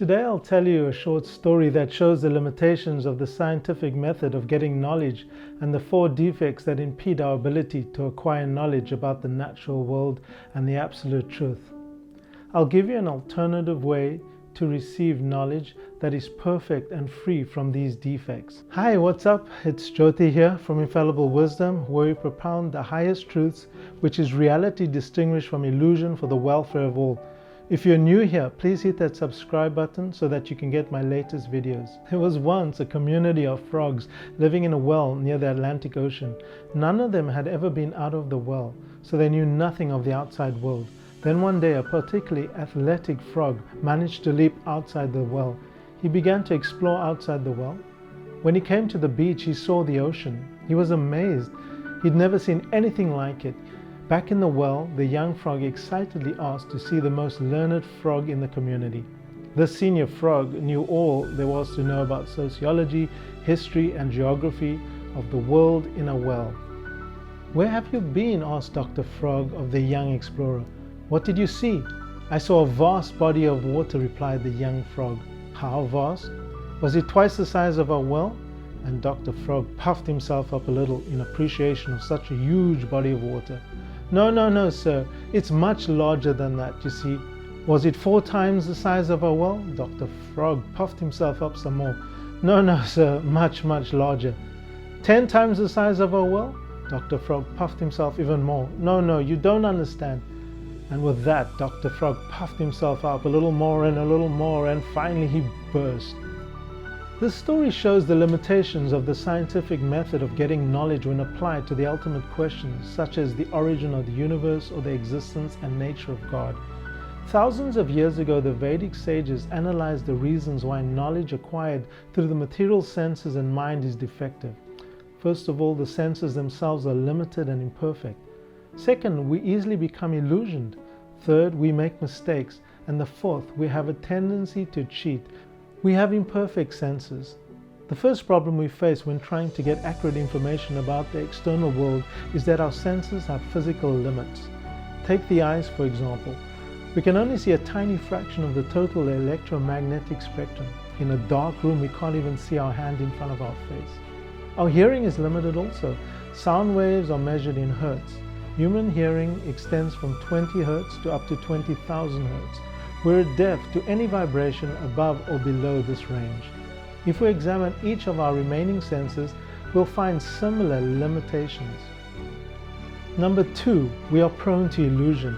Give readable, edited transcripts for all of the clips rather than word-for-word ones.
Today I'll tell you a short story that shows the limitations of the scientific method of getting knowledge and the 4 defects that impede our ability to acquire knowledge about the natural world and the absolute truth. I'll give you an alternative way to receive knowledge that is perfect and free from these defects. Hi, what's up? It's Jyoti here from Infallible Wisdom, where we propound the highest truths, which is reality distinguished from illusion for the welfare of all. If you're new here, please hit that subscribe button so that you can get my latest videos. There was once a community of frogs living in a well near the Atlantic Ocean. None of them had ever been out of the well, so they knew nothing of the outside world. Then one day, a particularly athletic frog managed to leap outside the well. He began to explore outside the well. When he came to the beach, he saw the ocean. He was amazed. He'd never seen anything like it. Back in the well, the young frog excitedly asked to see the most learned frog in the community. The senior frog knew all there was to know about sociology, history, and geography of the world in a well. "Where have you been?" asked Dr. Frog of the young explorer. "What did you see?" "I saw a vast body of water," replied the young frog. "How vast? Was it twice the size of our well?" And Dr. Frog puffed himself up a little in appreciation of such a huge body of water. No, sir. It's much larger than that, you see." "Was it 4 times the size of our well?" Dr. Frog puffed himself up some more. No, sir. Much larger." 10 times the size of our well?" Dr. Frog puffed himself even more. No, you don't understand." And with that, Dr. Frog puffed himself up a little more, and finally he burst. This story shows the limitations of the scientific method of getting knowledge when applied to the ultimate questions, such as the origin of the universe or the existence and nature of God. Thousands of years ago, the Vedic sages analyzed the reasons why knowledge acquired through the material senses and mind is defective. First of all, the senses themselves are limited and imperfect. Second, we easily become illusioned. Third, we make mistakes. And the fourth, we have a tendency to cheat. We have imperfect senses. The first problem we face when trying to get accurate information about the external world is that our senses have physical limits. Take the eyes, for example. We can only see a tiny fraction of the total electromagnetic spectrum. In a dark room, we can't even see our hand in front of our face. Our hearing is limited also. Sound waves are measured in hertz. Human hearing extends from 20 hertz to up to 20,000 hertz. We're deaf to any vibration above or below this range. If we examine each of our remaining senses, we'll find similar limitations. Number 2, we are prone to illusion.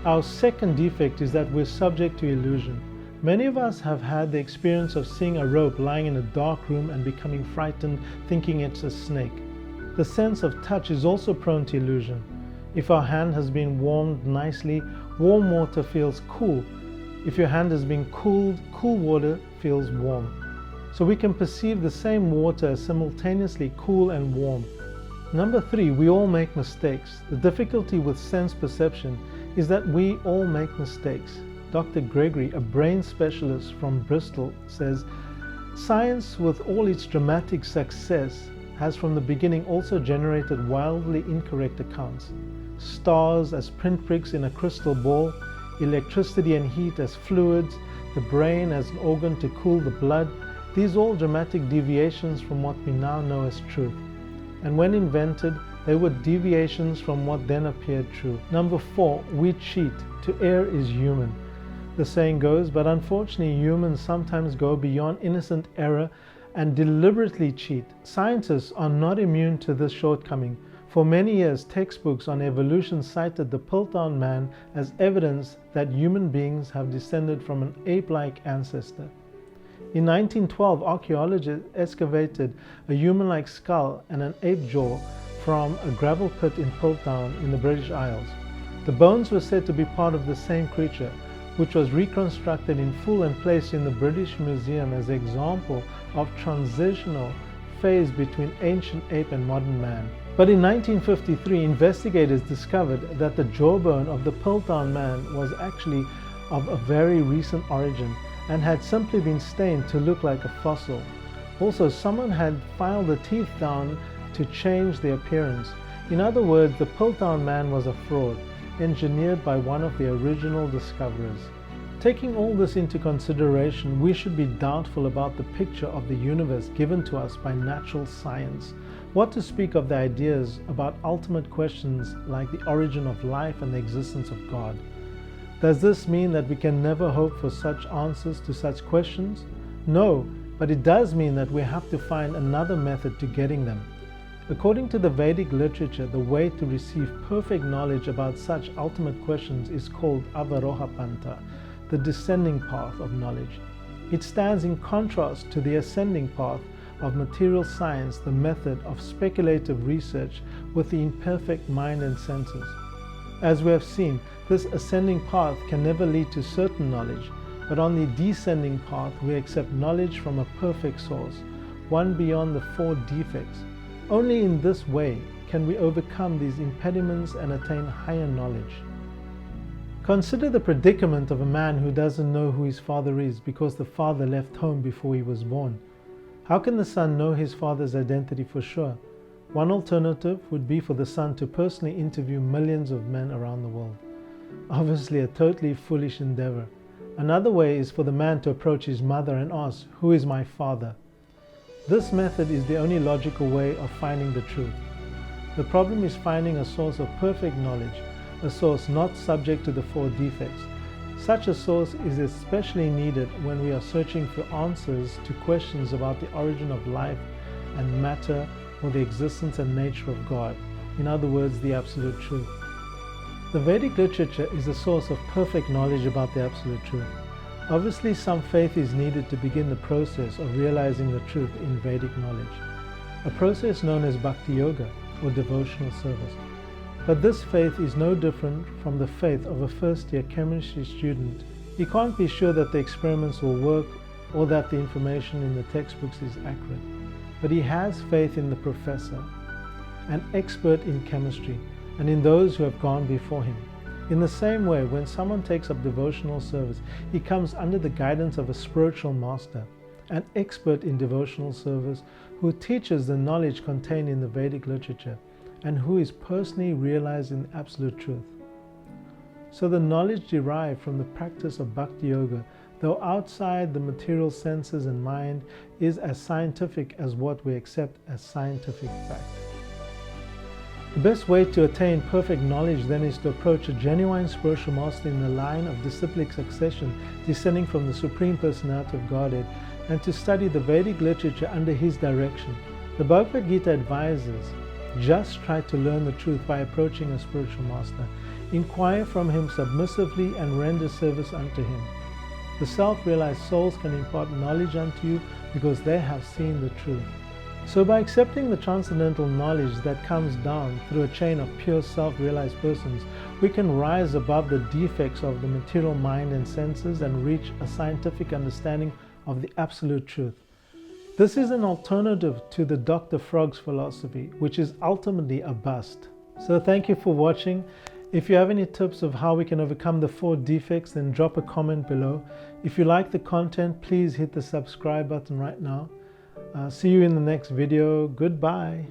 Our second defect is that we're subject to illusion. Many of us have had the experience of seeing a rope lying in a dark room and becoming frightened, thinking it's a snake. The sense of touch is also prone to illusion. If our hand has been warmed nicely, warm water feels cool. If your hand has been cooled, cool water feels warm. So we can perceive the same water as simultaneously cool and warm. Number 3, we all make mistakes. The difficulty with sense perception is that we all make mistakes. Dr. Gregory, a brain specialist from Bristol, says, "Science, with all its dramatic success, has from the beginning also generated wildly incorrect accounts. Stars as pinpricks in a crystal ball, electricity and heat as fluids, the brain as an organ to cool the blood, these all dramatic deviations from what we now know as truth. And when invented, they were deviations from what then appeared true." Number 4, we cheat. To err is human. The saying goes, but unfortunately humans sometimes go beyond innocent error and deliberately cheat. Scientists are not immune to this shortcoming. For many years, textbooks on evolution cited the Piltdown man as evidence that human beings have descended from an ape-like ancestor. In 1912, archaeologists excavated a human-like skull and an ape jaw from a gravel pit in Piltdown in the British Isles. The bones were said to be part of the same creature, which was reconstructed in full and placed in the British Museum as an example of transitional phase between ancient ape and modern man. But in 1953, investigators discovered that the jawbone of the Piltdown man was actually of a very recent origin and had simply been stained to look like a fossil. Also, someone had filed the teeth down to change the appearance. In other words, the Piltdown man was a fraud, engineered by one of the original discoverers. Taking all this into consideration, we should be doubtful about the picture of the universe given to us by natural science. What to speak of the ideas about ultimate questions like the origin of life and the existence of God? Does this mean that we can never hope for such answers to such questions? No, but it does mean that we have to find another method to getting them. According to the Vedic literature, the way to receive perfect knowledge about such ultimate questions is called Avaroha Pantha, the descending path of knowledge. It stands in contrast to the ascending path of material science, the method of speculative research with the imperfect mind and senses. As we have seen, this ascending path can never lead to certain knowledge, but on the descending path we accept knowledge from a perfect source, one beyond the 4 defects. Only in this way can we overcome these impediments and attain higher knowledge. Consider the predicament of a man who doesn't know who his father is because the father left home before he was born. How can the son know his father's identity for sure? One alternative would be for the son to personally interview millions of men around the world. Obviously a totally foolish endeavor. Another way is for the man to approach his mother and ask, "Who is my father?" This method is the only logical way of finding the truth. The problem is finding a source of perfect knowledge, a source not subject to the 4 defects. Such a source is especially needed when we are searching for answers to questions about the origin of life and matter or the existence and nature of God. In other words, the absolute truth. The Vedic literature is a source of perfect knowledge about the absolute truth. Obviously, some faith is needed to begin the process of realizing the truth in Vedic knowledge, a process known as Bhakti Yoga or devotional service. But this faith is no different from the faith of a first-year chemistry student. He can't be sure that the experiments will work or that the information in the textbooks is accurate. But he has faith in the professor, an expert in chemistry, and in those who have gone before him. In the same way, when someone takes up devotional service, he comes under the guidance of a spiritual master, an expert in devotional service who teaches the knowledge contained in the Vedic literature and who is personally realizing absolute truth. So the knowledge derived from the practice of Bhakti Yoga, though outside the material senses and mind, is as scientific as what we accept as scientific fact. The best way to attain perfect knowledge then is to approach a genuine spiritual master in the line of disciplic succession descending from the Supreme Personality of Godhead and to study the Vedic literature under his direction. The Bhagavad Gita advises, just try to learn the truth by approaching a spiritual master. Inquire from him submissively and render service unto him. The self-realized souls can impart knowledge unto you because they have seen the truth. So by accepting the transcendental knowledge that comes down through a chain of pure self-realized persons, we can rise above the defects of the material mind and senses and reach a scientific understanding of the absolute truth. This is an alternative to the Dr. Frog's philosophy, which is ultimately a bust. So thank you for watching. If you have any tips of how we can overcome the 4 defects, then drop a comment below. If you like the content, please hit the subscribe button right now. See you in the next video. Goodbye.